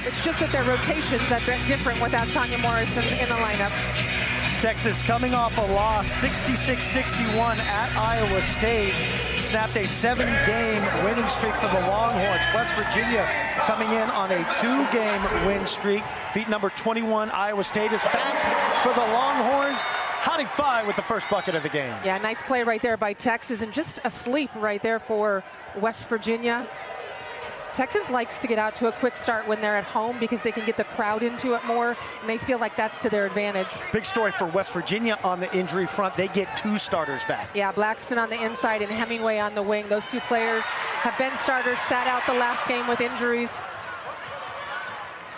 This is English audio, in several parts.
It's just that their rotations are different without Sonya Morris in the lineup. Texas coming off a loss, 66-61 at Iowa State. Snapped a 7-game winning streak for the Longhorns. West Virginia coming in on a 2-game win streak. Beat number 21 Iowa State is fast for the Longhorns. Khadija Faye with the first bucket of the game. Yeah, nice play right there by Texas, and just a sleep right there for West Virginia. Texas likes to get out to a quick start when they're at home because they can get the crowd into it more, and they feel like that's to their advantage. Big story for West Virginia on the injury front. They get 2 starters back. Yeah, Blackston on the inside and Hemingway on the wing. Those 2 players have been starters, sat out the last game with injuries.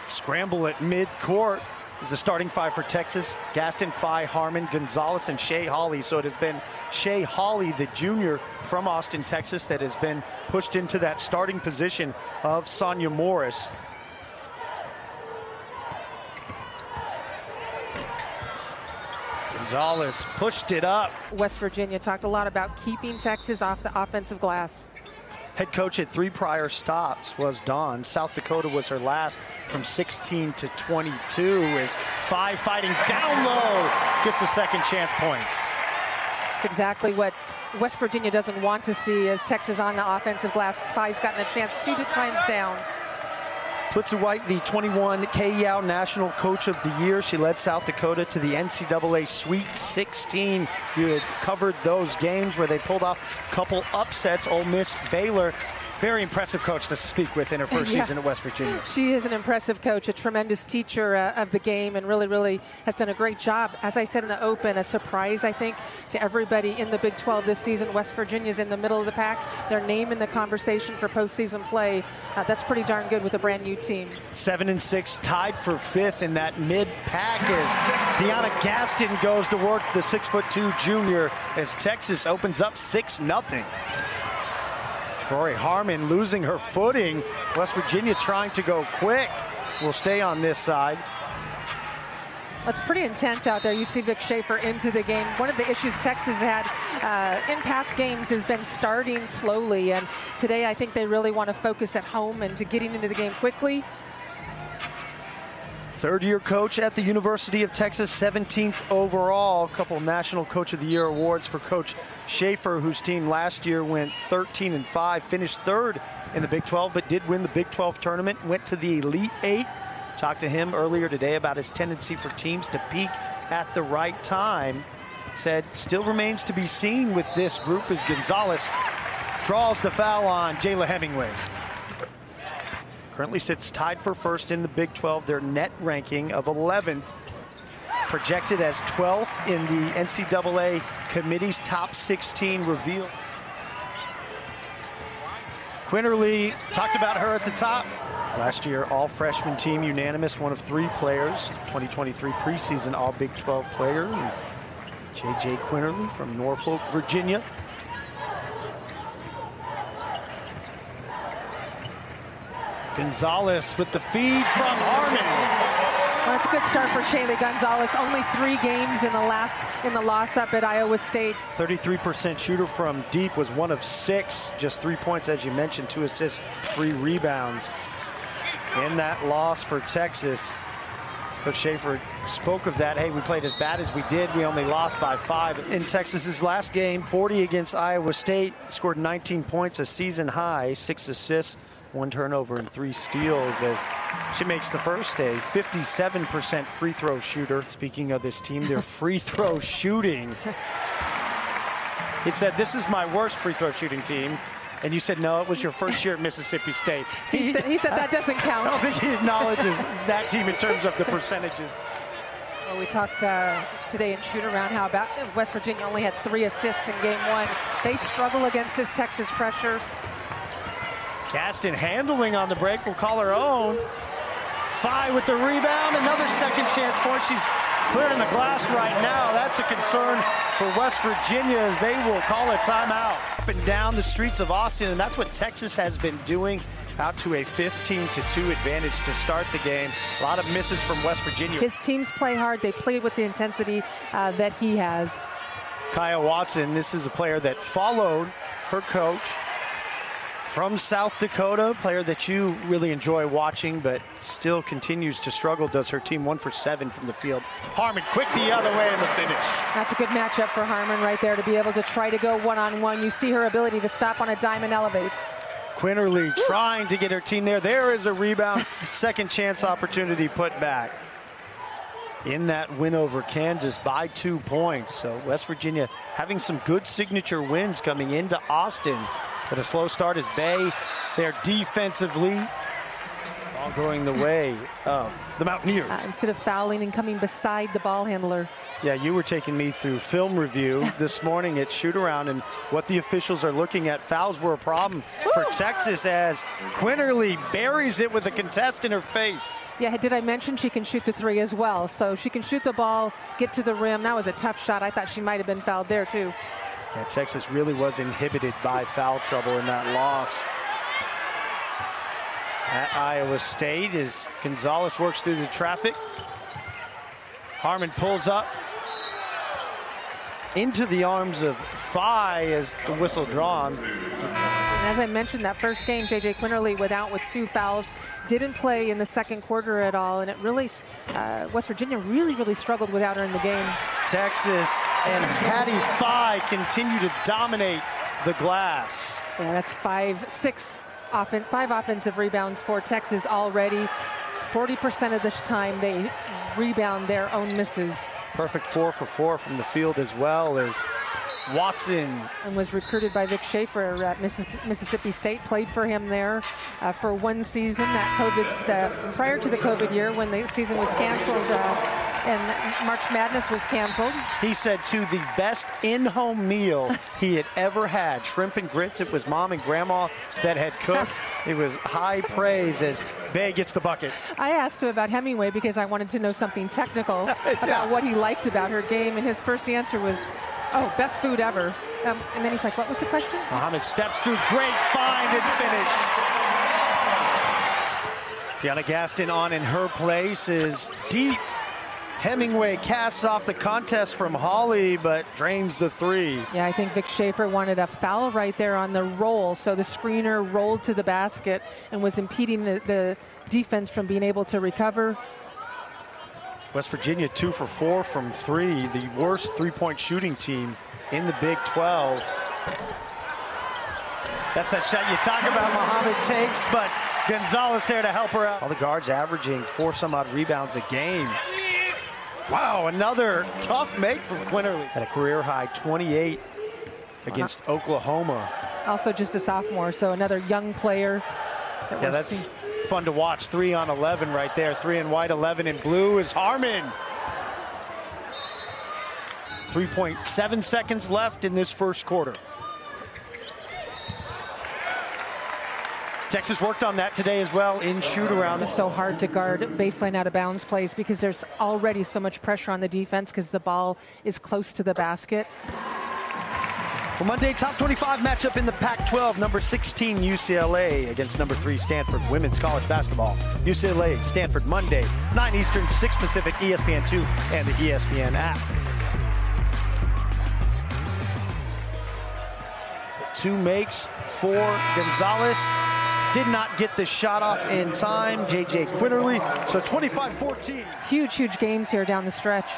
Scramble at mid-court is the starting 5 for Texas. Gaston, Faye, Harmon, Gonzales, and Shay Holle. So it has been Shay Holle, the junior from Austin, Texas, that has been pushed into that starting position of Sonya Morris. Gonzales pushed it up. West Virginia talked a lot about keeping Texas off the offensive glass. Head coach at 3 prior stops was Dawn. South Dakota was her last from 16 to 22 as Faye fighting down low gets a second chance points. It's exactly what West Virginia doesn't want to see as Texas on the offensive glass. Faye's gotten a chance 2 times down. Plitzer White, the 21 KYAU National Coach of the Year. She led South Dakota to the NCAA Sweet 16. You had covered those games where they pulled off a couple upsets. Ole Miss, Baylor. Very impressive coach to speak with in her first season at West Virginia. She is an impressive coach, a tremendous teacher of the game, and really has done a great job. As I said in the open, a surprise, I think, to everybody in the Big 12 this season. West Virginia's in the middle of the pack. Their name in the conversation for postseason play. That's pretty darn good with a brand new team. 7-6, tied for 5th in that mid-pack as Deyona Gaston goes to work, the 6'2" junior, as Texas opens up 6-0. Rori Harmon losing her footing. West Virginia trying to go quick. Will stay on this side. It's pretty intense out there. You see Vic Schaefer into the game. One of the issues Texas had in past games has been starting slowly, and today I think they really want to focus at home and to getting into the game quickly. 3rd-year coach at the University of Texas, 17th overall. A couple National Coach of the Year awards for Coach Schaefer, whose team last year went 13-5, finished 3rd in the Big 12, but did win the Big 12 tournament, went to the Elite 8. Talked to him earlier today about his tendency for teams to peak at the right time. Said still remains to be seen with this group as Gonzales draws the foul on Jayla Hemingway. Currently sits tied for 1st in the Big 12. Their net ranking of 11th. Projected as 12th in the NCAA committee's top 16 reveal. Quinterly, talked about her at the top. Last year, all freshman team unanimous, one of 3 players. 2023 preseason all Big 12 player. J.J. Quinterly from Norfolk, Virginia. Gonzales with the feed from Harmon. Well, it's a good start for Shaylee Gonzales. Only 3 games in the loss up at Iowa State. 33% shooter from deep, was 1 of 6. Just 3 points, as you mentioned, 2 assists, 3 rebounds. In that loss for Texas, Coach Schaefer spoke of that. Hey, we played as bad as we did. We only lost by 5. In Texas's last game, 40 against Iowa State, scored 19 points, a season high, 6 assists. 1 turnover and 3 steals as she makes the first a 57% free throw shooter. Speaking of this team, their free throw shooting. He said, this is my worst free throw shooting team. And you said, no, it was your first year at Mississippi State. He said that doesn't count. I don't think he acknowledges that team in terms of the percentages. Well, we talked today in shoot around how about West Virginia only had 3 assists in game 1. They struggle against this Texas pressure. Gaston handling on the break, will call her own. Faye with the rebound, another second chance point. She's clearing the glass right now. That's a concern for West Virginia as they will call a timeout. Up and down the streets of Austin, and that's what Texas has been doing. Out to a 15-2 advantage to start the game. A lot of misses from West Virginia. His teams play hard. They play with the intensity that he has. Kaya Watson, this is a player that followed her coach From South Dakota, player that you really enjoy watching, but still continues to struggle, does her team 1 for 7 from the field. Harmon quick the other way in the finish. That's a good matchup for Harmon right there to be able to try to go one-on-one. You see her ability to stop on a dime and elevate. Quinterly trying to get her team there. There is a rebound. Second chance opportunity put back. In that win over Kansas by 2 points. So West Virginia having some good signature wins coming into Austin. But a slow start is Bay there defensively, all going the way of the Mountaineers. Instead of fouling and coming beside the ball handler. Yeah, you were taking me through film review this morning at shoot-around, and what the officials are looking at. Fouls were a problem for Texas as Quinterly buries it with a contest in her face. Yeah, did I mention she can shoot the 3 as well? So she can shoot the ball, get to the rim. That was a tough shot. I thought she might have been fouled there, too. Yeah, Texas really was inhibited by foul trouble in that loss. At Iowa State as Gonzales works through the traffic. Harmon pulls up into the arms of Faye as the whistle drawn. And as I mentioned, that first game, J.J. Quinterly with 2 fouls, didn't play in the second quarter at all, and it really, West Virginia really struggled without her in the game. Texas and Hattie Faye continue to dominate the glass. Yeah, that's 5 offensive rebounds for Texas already. 40% of the time they rebound their own misses. Perfect 4 for 4 from the field as well as Watson. And was recruited by Vic Schaefer at Mississippi State, played for him there for 1 season. That prior to the COVID year when the season was canceled and March Madness was canceled. He said, too, the best in-home meal he had ever had. Shrimp and grits. It was mom and grandma that had cooked. It was high praise as Bay gets the bucket. I asked him about Hemingway because I wanted to know something technical about what he liked about her game, and his first answer was, oh, best food ever. And then he's like, what was the question? Muhammad steps through, great find and finish. Deyona Gaston on in her place is deep. Hemingway casts off the contest from Holle, but drains the 3. Yeah, I think Vic Schaefer wanted a foul right there on the roll, so the screener rolled to the basket and was impeding the defense from being able to recover. West Virginia 2 for 4 from 3, the worst three-point shooting team in the Big 12. That's that shot you talk about Muhammad takes, but Gonzales there to help her out. All the guards averaging 4-some-odd rebounds a game. Wow, another tough make from Quinterly. At a career-high 28 against Oklahoma. Also just a sophomore, so another young player. Yeah, that's fun to watch. 3 on 11 right there. 3 in white, 11 in blue is Harmon. 3.7 seconds left in this first quarter. Texas worked on that today as well in shoot-around. It's so hard to guard baseline out-of-bounds plays because there's already so much pressure on the defense because the ball is close to the basket. Well, Monday, top 25 matchup in the Pac-12. Number 16, UCLA against number 3, Stanford. Women's college basketball. UCLA, Stanford, Monday, 9 Eastern, 6 Pacific, ESPN2, and the ESPN app. So 2 makes for Gonzales. Did not get the shot off in time. J.J. Quinterly, so 25-14. Huge games here down the stretch.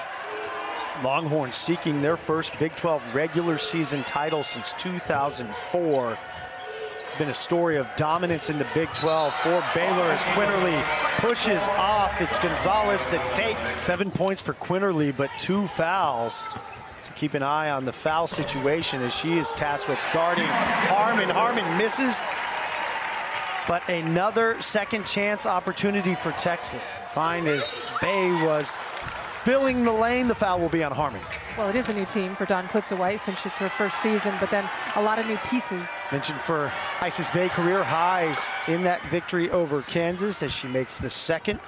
Longhorns seeking their first Big 12 regular season title since 2004. It's been a story of dominance in the Big 12 for Baylor as Quinterly pushes off. It's Gonzales that takes 7 points for Quinterly, but 2 fouls. So keep an eye on the foul situation as she is tasked with guarding Harmon. Harmon misses. But another second chance opportunity for Texas. Fine as Bay was filling the lane. The foul will be on Harmon. Well, it is a new team for Dawn Plitzowite since it's her first season, but then a lot of new pieces. Mentioned for Isis Bay career highs in that victory over Kansas as she makes the second.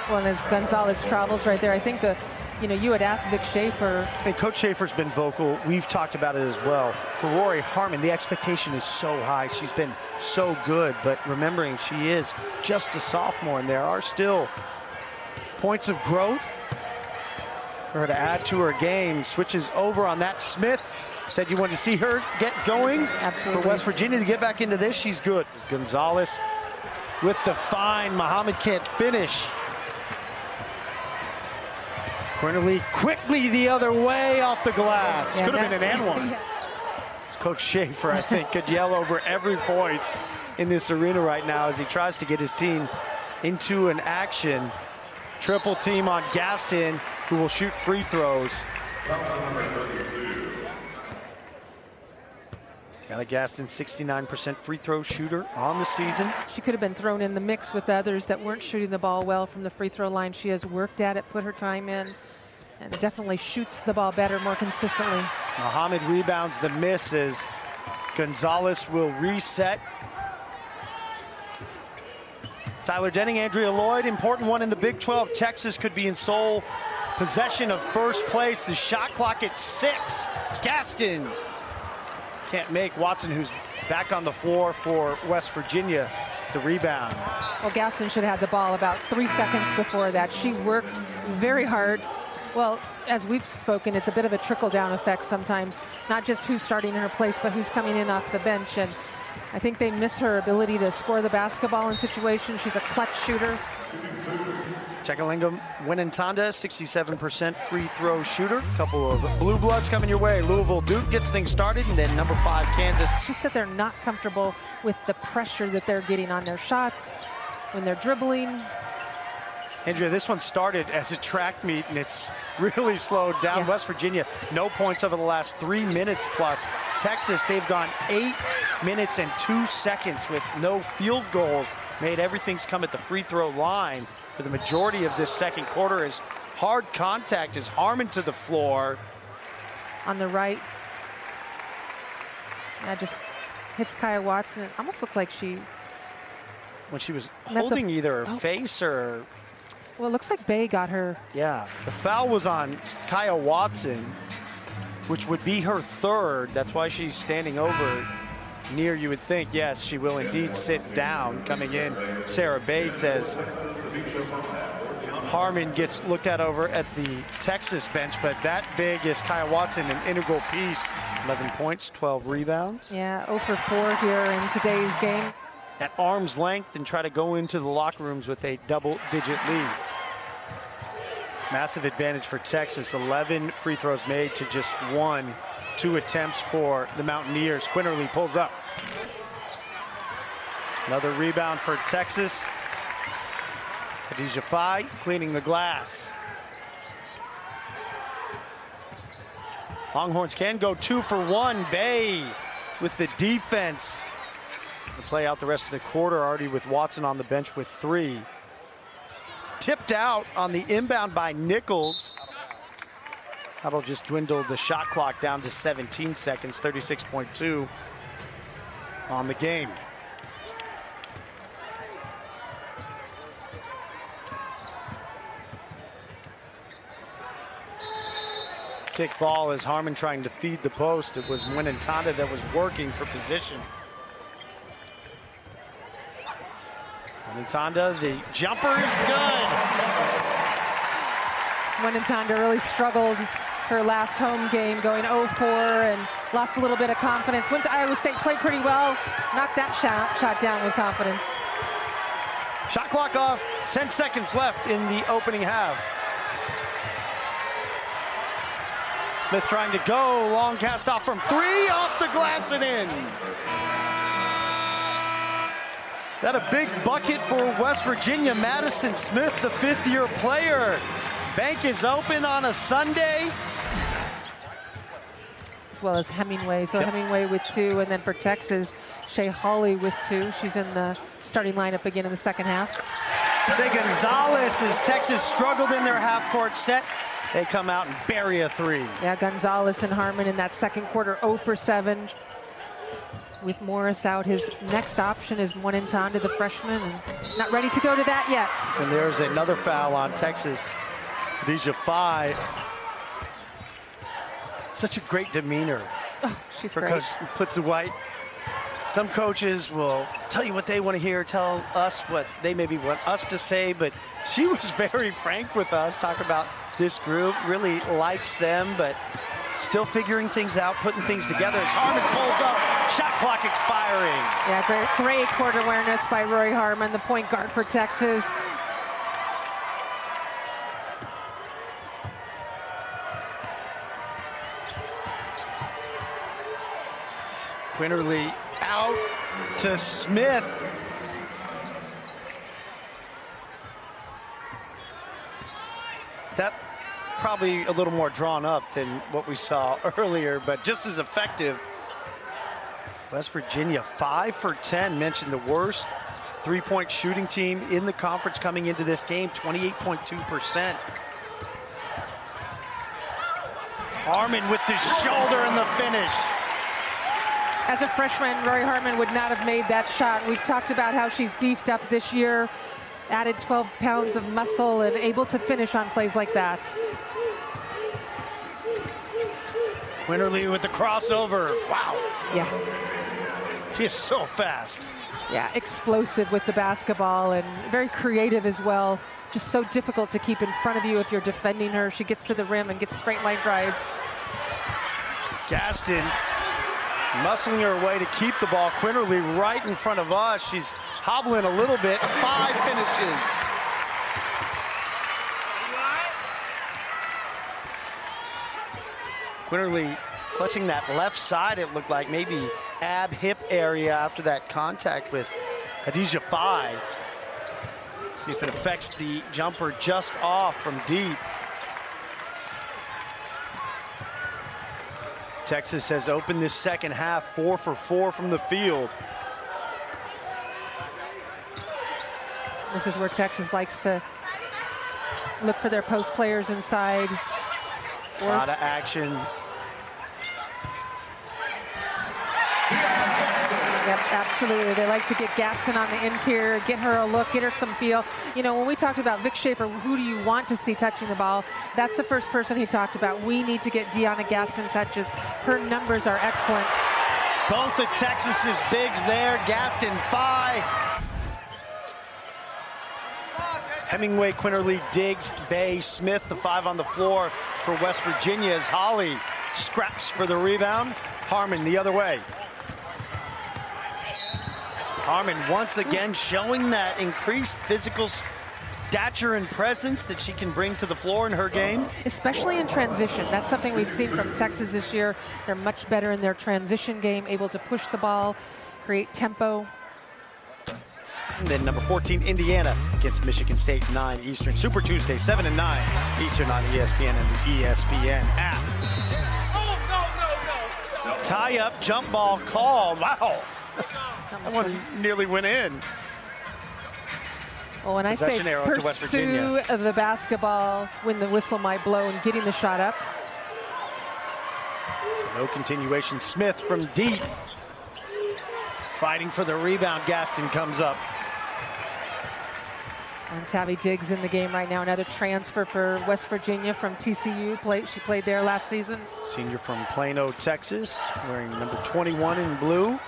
Well, and as Gonzales travels right there, I think you had asked Vic Schaefer. And Coach Schaefer's been vocal. We've talked about it as well. For Rori Harmon, the expectation is so high. She's been so good, but remembering she is just a sophomore, and there are still points of growth for her to add to her game. Switches over on that. Smith Said you wanted to see her get going. Absolutely. For West Virginia to get back into this, she's good. Gonzales with the find. Muhammad can't finish. Quinterly quickly the other way off the glass. Yeah, could have been an and one. Yeah. Coach Schaefer, I think, could yell over every voice in this arena right now as he tries to get his team into an action. Triple team on Gaston, who will shoot free throws. Gaston, 69% free throw shooter on the season. She could have been thrown in the mix with others that weren't shooting the ball well from the free throw line. She has worked at it, put her time in, and definitely shoots the ball better, more consistently. Muhammad rebounds the misses. Gonzales will reset. Tyler Denning, Andrea Lloyd, important one in the Big 12. Texas could be in sole possession of first place. The shot clock at 6. Gaston can't make. Watson, who's back on the floor for West Virginia, the rebound. Well, Gaston should have had the ball about 3 seconds before that. She worked very hard. Well, as we've spoken, it's a bit of a trickle-down effect sometimes. Not just who's starting in her place, but who's coming in off the bench. And I think they miss her ability to score the basketball in situations. She's a clutch shooter. Ndjakalenga, Mwenentanda, 67% free throw shooter. A couple of blue bloods coming your way. Louisville Duke gets things started, and then number 5, Kansas. Just that they're not comfortable with the pressure that they're getting on their shots when they're dribbling. Andrea, this one started as a track meet, and it's really slowed down. Yeah. West Virginia, no points over the last 3 minutes plus. Texas, they've gone 8 minutes and 2 seconds with no field goals. Made everything's come at the free throw line for the majority of this second quarter. As hard contact as Harmon to the floor. On the right. That just hits Kaya Watson. It almost looked like she... When she was holding either her face or... Well, it looks like Bay got her. Yeah, the foul was on Kaya Watson, which would be her 3rd. That's why she's standing over near, you would think. Yes, she will indeed sit down. Coming in, Sarah Bates, as Harmon gets looked at over at the Texas bench, but that big is Kaya Watson, an integral piece. 11 points, 12 rebounds. Yeah, 0 for 4 here in today's game. At arm's length and try to go into the locker rooms with a double-digit lead. Massive advantage for Texas. 11 free throws made to just 1. 2 attempts for the Mountaineers. Quinterly pulls up. Another rebound for Texas. Khadija Faye cleaning the glass. Longhorns can go 2 for 1. Bay with the defense. To play out the rest of the quarter, already with Watson on the bench with 3. Tipped out on the inbound by Nichols. That'll just dwindle the shot clock down to 17 seconds, 36.2 on the game. Kick ball as Harmon trying to feed the post. It was Mwenentanda that was working for position. Mwenentanda, the jumper is good. Mwenentanda really struggled her last home game, going 0-4 and lost a little bit of confidence. Went to Iowa State, played pretty well, knocked that shot down with confidence. Shot clock off, 10 seconds left in the opening half. Smith trying to go, long cast off from 3, off the glass and in. That a big bucket for West Virginia. Madison Smith, the 5th-year player. Bank is open on a Sunday. As well as Hemingway. So Hemingway with 2, and then for Texas, Shay Holle with 2. She's in the starting lineup again in the second half. Shaylee Gonzales, as Texas struggled in their half-court set, they come out and bury a 3. Yeah, Gonzales and Harmon in that second quarter, 0 for 7. With Morris out, his next option is Mwenentanda, the freshman, and not ready to go to that yet. And there's another foul on Texas. Khadija Faye. Such a great demeanor. Oh, she's for great. Coach Plitzu White. Some coaches will tell you what they want to hear, tell us what they maybe want us to say, but she was very frank with us, talk about this group, really likes them, but Still figuring things out, putting things together as Harmon pulls up. Shot clock expiring. Yeah, great court awareness by Rori Harmon, the point guard for Texas. Quinterly out to Smith. That probably a little more drawn up than what we saw earlier, but just as effective. West Virginia 5 for 10, mentioned the worst three-point shooting team in the conference coming into this game, 28.2%. Harmon with the shoulder and the finish. As a freshman, Rori Harmon would not have made that shot. We've talked about how she's beefed up this year, added 12 pounds of muscle, and able to finish on plays like that. Quinterly with the crossover. Wow. Yeah. She is so fast. Yeah, explosive with the basketball and very creative as well. Just so difficult to keep in front of you if you're defending her. She gets to the rim and gets straight line drives. Gaston muscling her way to keep the ball. Quinterly right in front of us. She's hobbling a little bit. 5 finishes. Quinterly clutching that left side, it looked like maybe ab hip area after that contact with Khadija Faye. See if it affects the jumper just off from deep. Texas has opened this second half 4 for 4 from the field. This is where Texas likes to look for their post players inside. A lot of action. Yep, absolutely. They like to get Gaston on the interior, get her a look, get her some feel. You know, when we talked about Vic Schaefer, who do you want to see touching the ball? That's the first person he talked about. We need to get Deyona Gaston touches. Her numbers are excellent. Both of Texas's bigs there. Gaston, Faye. Hemingway, Quinterly, Diggs, Bay, Smith, the 5 on the floor for West Virginia as Holle scraps for the rebound. Harmon the other way. Harmon once again showing that increased physical stature and presence that she can bring to the floor in her game. Especially in transition. That's something we've seen from Texas this year. They're much better in their transition game, able to push the ball, create tempo. And then number 14, Indiana against Michigan State, 9 Eastern. Super Tuesday, 7 and 9 Eastern on ESPN and the ESPN app. Tie up, jump ball called. Wow. That one nearly went in. Well, when I say pursue the basketball when the whistle might blow and getting the shot up. So no continuation. Smith from deep. Fighting for the rebound. Gaston comes up. And Tabby Diggs in the game right now. Another transfer for West Virginia from TCU. She played there last season. Senior from Plano, Texas, wearing number 21 in blue.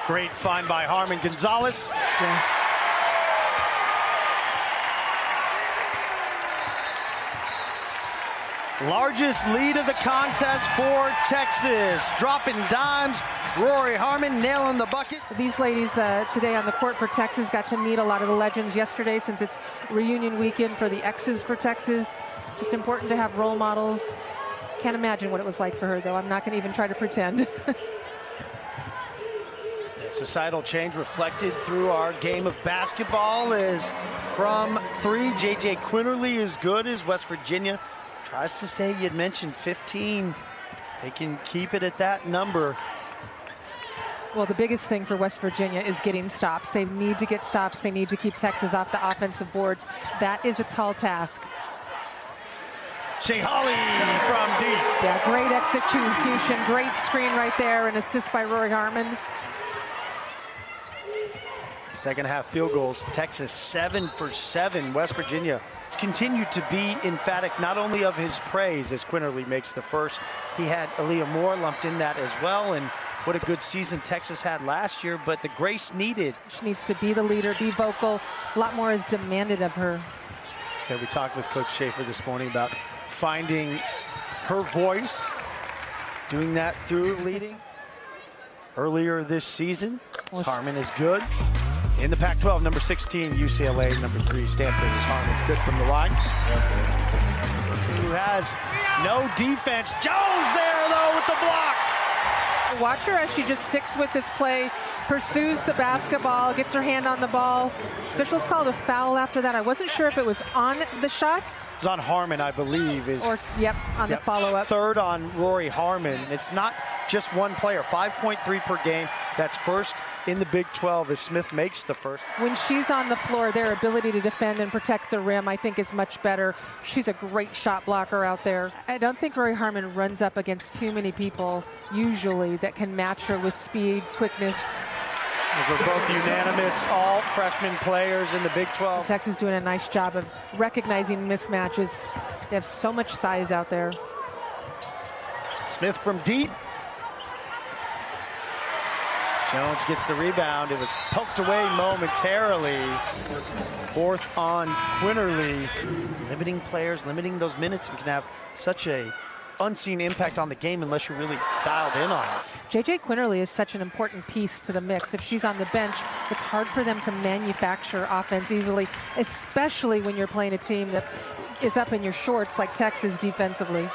Great find by Harmon. Gonzales. Yeah. Largest lead of the contest for Texas. Dropping dimes. Rori Harmon nailing the bucket. These ladies today on the court for Texas got to meet a lot of the legends yesterday since it's reunion weekend for the X's for Texas. Just important to have role models. Can't imagine what it was like for her, though. I'm not going to even try to pretend. Societal change reflected through our game of basketball is from 3. J.J. Quinterly is good as West Virginia tries to stay. You'd mentioned 15. They can keep it at that number. Well, the biggest thing for West Virginia is getting stops. They need to get stops. They need to keep Texas off the offensive boards. That is a tall task. Shay Holle from deep. Yeah, great execution. Great screen right there. An assist by Rori Harmon. Second half field goals. Texas 7 for 7. West Virginia has continued to be emphatic not only of his praise as Quinterly makes the first. He had Aaliyah Moore lumped in that as well. And what a good season Texas had last year, but the grace needed. She needs to be the leader, be vocal. A lot more is demanded of her. Yeah, we talked with Coach Schaefer this morning about finding her voice, doing that through leading earlier this season. Harmon is good. In the Pac-12, number 16, UCLA, number 3, Stanford is Harmon. Good from the line. Who has no defense. Jones there, though, with the block. Watch her as she just sticks with this play, pursues the basketball, gets her hand on the ball. Officials called a foul after that. I wasn't sure if it was on the shot. It was on Harmon, I believe. On the follow-up. Third on Rori Harmon. It's not just one player. 5.3 per game. That's first in the Big 12 as Smith makes the first. When she's on the floor, their ability to defend and protect the rim, I think, is much better. She's a great shot blocker out there. I don't think Rori Harmon runs up against too many people, usually, that can match her with speed, quickness. Those are both unanimous, all freshman players in the Big 12. Texas doing a nice job of recognizing mismatches. They have so much size out there. Smith from deep. Jones gets the rebound. It was poked away momentarily. Fourth on Quinterly. Limiting players, limiting those minutes, and can have such a unseen impact on the game unless you're really dialed in on it. JJ Quinterly is such an important piece to the mix. If she's on the bench, it's hard for them to manufacture offense easily, especially when you're playing a team that is up in your shorts like Texas defensively.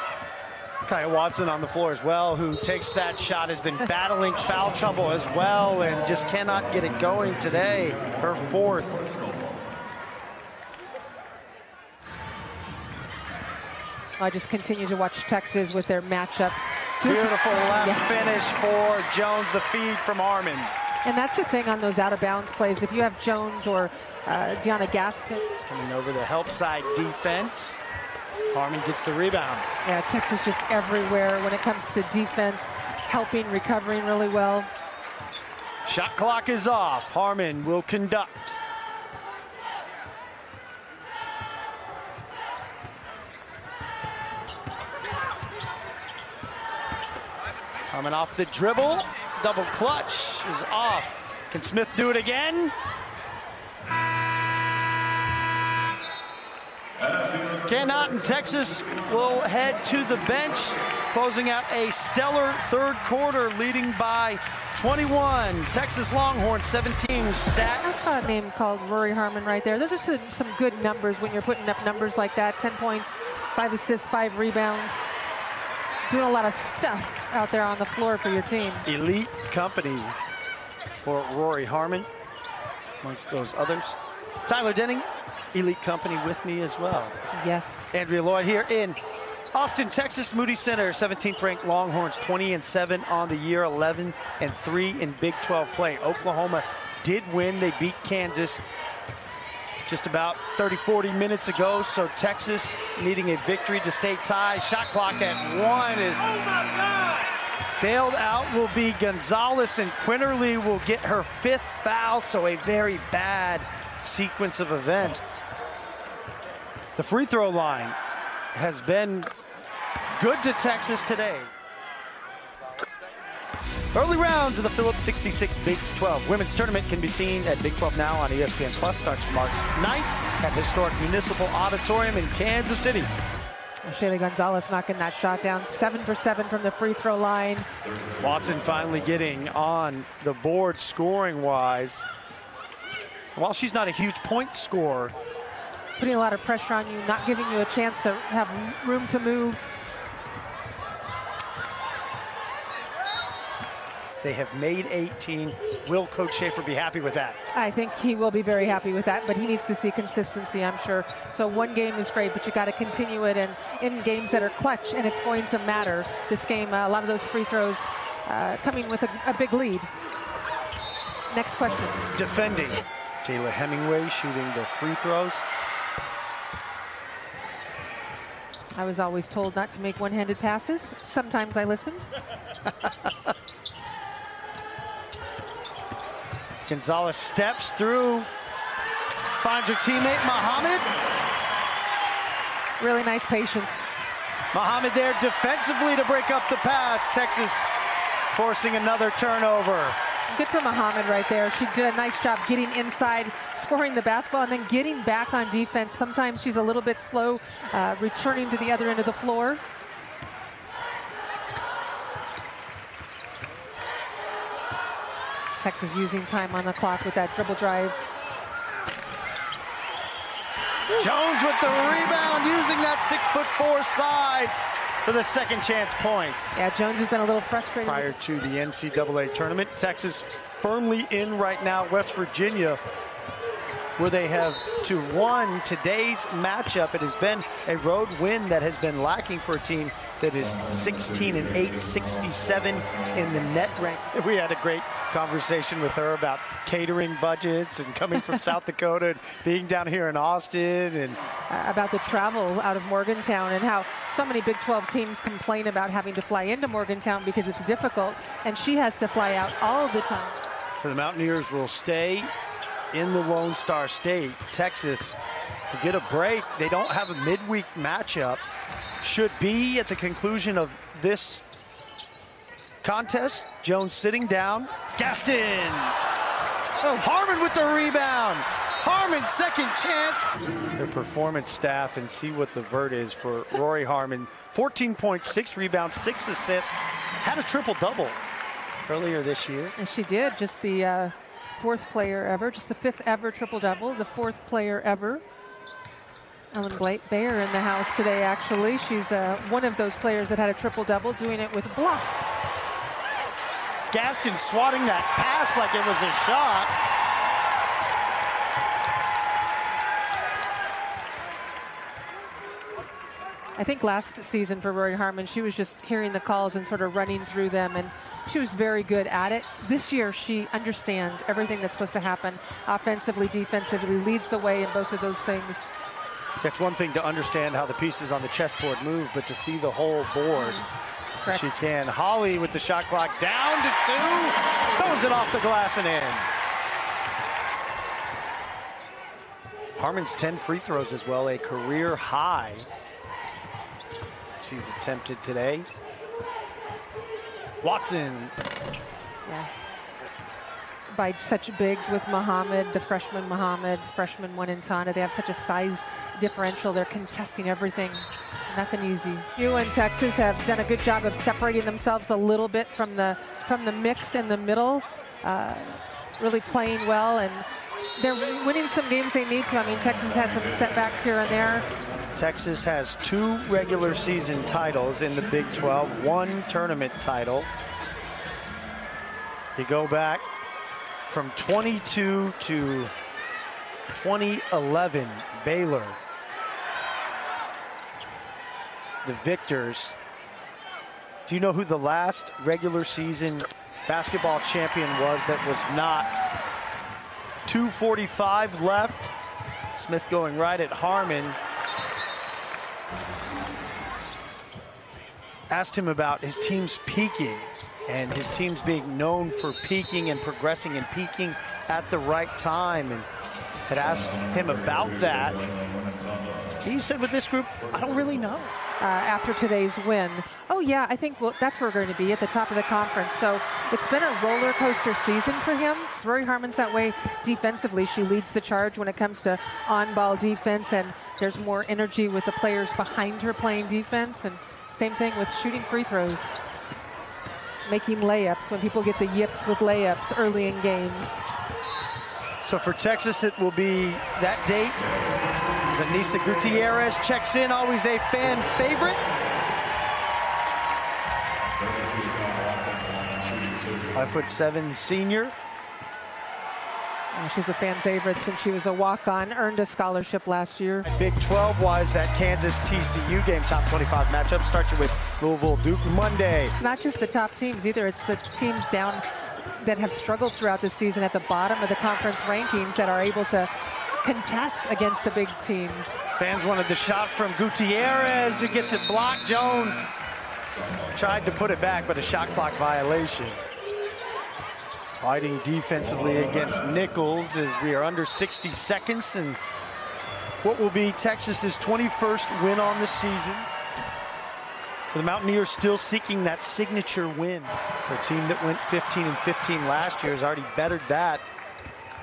Kaya Watson on the floor as well, who takes that shot, has been battling foul trouble as well and just cannot get it going today. Her fourth. I just continue to watch Texas with their matchups. Beautiful left finish for Jones, the feed from Harmon. And that's the thing on those out-of-bounds plays. If you have Jones or Deyona Gaston. He's coming over the help side defense. Harmon gets the rebound. Yeah, Texas just everywhere when it comes to defense, helping, recovering really well. Shot clock is off. Harmon will conduct. Coming off the dribble. Double clutch is off. Can Smith do it again? Cannot, and Texas will head to the bench, closing out a stellar third quarter, leading by 21. Texas Longhorns 17 stats. I saw a name called Rori Harmon right there. Those are some good numbers when you're putting up numbers like that. 10 points, 5 assists, 5 rebounds. Doing a lot of stuff out there on the floor for your team. Elite company for Rori Harmon, amongst those others. Tyler Denning, elite company with me as well. Yes. Andrea Lloyd here in Austin, Texas, Moody Center. 17th ranked Longhorns, 20-7 on the year, 11-3 in Big 12 play. Oklahoma did win. They beat Kansas just about 30-40 minutes ago. So Texas needing a victory to stay tied. Shot clock at 1 is bailed out. Will be Gonzales, and Quinterly will get her 5th foul. So a very bad sequence of events. The free throw line has been good to Texas today. Early rounds of the Phillips 66 Big 12 Women's Tournament can be seen at Big 12 Now on ESPN Plus. Starts March 9th at historic Municipal Auditorium in Kansas City. Shaylee Gonzales knocking that shot down. 7 for 7 from the free throw line. Watson finally getting on the board scoring-wise. While she's not a huge point scorer, putting a lot of pressure on you, not giving you a chance to have room to move. they have made 18. Will Coach Schaefer be happy with that? I think he will be very happy with that, but he needs to see consistency, I'm sure. So one game is great, but you got to continue it, and in games that are clutch, and it's going to matter. This game, a lot of those free throws coming with a big lead. Next question. Defending. Jayla Hemingway shooting the free throws. I was always told not to make one-handed passes. Sometimes I listened. Gonzales steps through, finds her teammate Muhammad. Really nice patience. Muhammad there defensively to break up the pass. Texas forcing another turnover. Good for Muhammad right there. She did a nice job getting inside, scoring the basketball, and then getting back on defense. Sometimes she's a little bit slow, returning to the other end of the floor. Texas using time on the clock with that dribble drive. Jones with the rebound, using that 6'4" size for the second chance points. Yeah, Jones has been a little frustrated. Prior to the NCAA tournament, Texas firmly in right now. West Virginia, where they have won today's matchup. It has been a road win that has been lacking for a team that is 16-8, 67 in the net rank. We had a great conversation with her about catering budgets and coming from South Dakota and being down here in Austin, and about the travel out of Morgantown and how so many Big 12 teams complain about having to fly into Morgantown because it's difficult, and she has to fly out all the time. So the Mountaineers will stay in the Lone Star State. Texas will get a break. They don't have a midweek matchup. Should be at the conclusion of this contest. Jones sitting down. Gaston! Oh, Harmon with the rebound. Harmon, second chance. Their performance staff, and see what the vert is for Rori Harmon. 14.6 rebounds, 6 assists. Had a triple-double earlier this year. And she did. Just the fourth player ever, just the 5th ever triple-double, the 4th player ever. Ellen Bayer in the house today, actually. She's one of those players that had a triple-double, doing it with blocks. Gaston swatting that pass like it was a shot. I think last season for Rori Harmon, she was just hearing the calls and sort of running through them, and she was very good at it. This year, she understands everything that's supposed to happen offensively, defensively, leads the way in both of those things. It's one thing to understand how the pieces on the chessboard move, but to see the whole board, she can. Holle with the shot clock down to 2, throws it off the glass and in. Harmon's 10 free throws as well, a career high. She's attempted today. Watson. Yeah. By such bigs with Muhammad, the freshman Mwenentanda. They have such a size differential. They're contesting everything. Nothing easy. You and Texas have done a good job of separating themselves a little bit from the mix in the middle. Really playing well, and they're winning some games they need to. I mean, Texas had some setbacks here and there. Texas has 2 regular season titles in the Big 12, 1 tournament title. You go back from 22 to 2011, Baylor, the victors. Do you know who the last regular season basketball champion was that was not? 2:45 left. Smith going right at Harmon. Asked him about his team's peaking and his team's being known for peaking and progressing and peaking at the right time, and had asked him about that. He said, with this group, I don't really know. After today's win, oh yeah, I think that's where we're going to be, at the top of the conference. So it's been a roller coaster season for him. Rori Harmon's that way defensively. She leads the charge when it comes to on-ball defense, and there's more energy with the players behind her playing defense, and same thing with shooting free throws, making layups when people get the yips with layups early in games. So for Texas, it will be that date. Zanisa Gutierrez checks in, always a fan favorite. 5'7" senior. She's a fan favorite since she was a walk-on, earned a scholarship last year. Big 12-wise, that Kansas-TCU game, top 25 matchup, starts you with Louisville-Duke Monday. It's not just the top teams either. It's the teams down that have struggled throughout the season at the bottom of the conference rankings that are able to contest against the big teams. Fans wanted the shot from Gutierrez, who gets it blocked. Jones tried to put it back, but a shot clock violation. Fighting defensively against Nichols as we are under 60 seconds, and what will be Texas's 21st win on the season. For the Mountaineers, still seeking that signature win. For a team that went 15-15 last year has already bettered that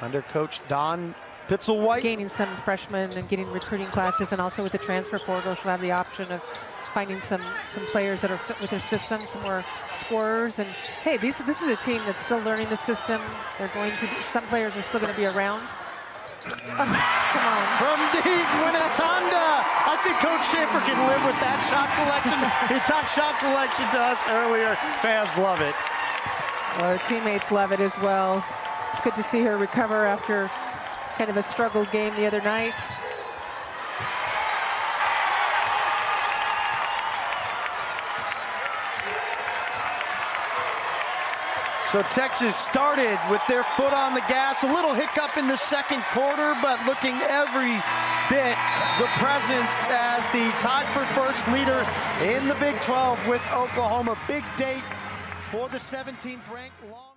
under Coach Don Pitzelwhite. Gaining some freshmen and getting recruiting classes, and also with the transfer portal, she'll have the option of finding some players that are fit with their system, some more scorers. And hey, this is a team that's still learning the system. They're going to be, some players are still going to be around. Oh, come on. From deep, Mwenentanda. I think Coach Schaefer can live with that shot selection. He talked shot selection to us earlier. Fans love it. Well, her teammates love it as well. It's good to see her recover after kind of a struggled game the other night. So Texas started with their foot on the gas. A little hiccup in the second quarter, but looking every bit the presence as the tied for first leader in the Big 12 with Oklahoma. Big date for the 17th ranked Longhorns.